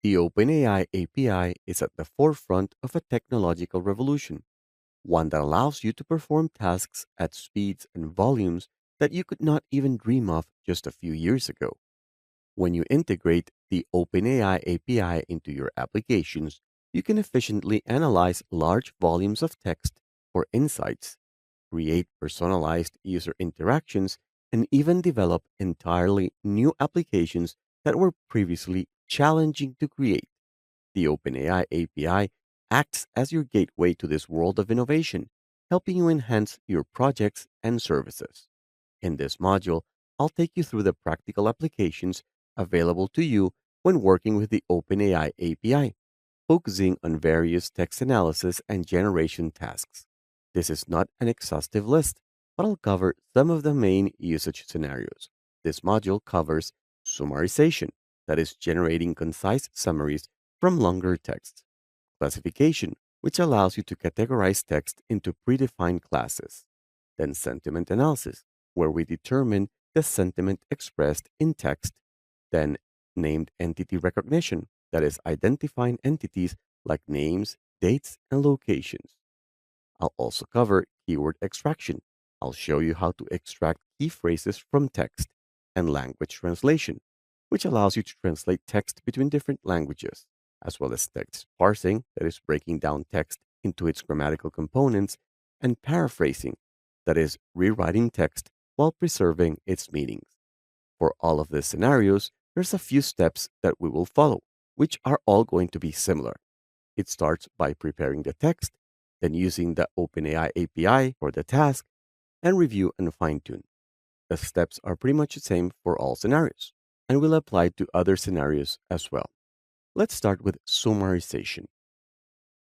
The OpenAI API is at the forefront of a technological revolution, one that allows you to perform tasks at speeds and volumes that you could not even dream of just a few years ago. When you integrate the OpenAI API into your applications, you can efficiently analyze large volumes of text for insights, create personalized user interactions, and even develop entirely new applications that were previously challenging to create. The OpenAI API acts as your gateway to this world of innovation, helping you enhance your projects and services. In this module, I'll take you through the practical applications available to you when working with the OpenAI API, focusing on various text analysis and generation tasks. This is not an exhaustive list, but I'll cover some of the main usage scenarios. This module covers summarization, that is, generating concise summaries from longer texts, classification, which allows you to categorize text into predefined classes, then sentiment analysis, where we determine the sentiment expressed in text, then named entity recognition, that is, identifying entities like names, dates, and locations. I'll also cover keyword extraction. I'll show you how to extract key phrases from text, and language translation, which allows you to translate text between different languages, as well as text parsing, that is, breaking down text into its grammatical components, and paraphrasing, that is, rewriting text while preserving its meanings. For all of these scenarios, there's a few steps that we will follow, which are all going to be similar. It starts by preparing the text, then using the OpenAI API for the task, and review and fine tune. The steps are pretty much the same for all scenarios and will apply to other scenarios as well. Let's start with summarization.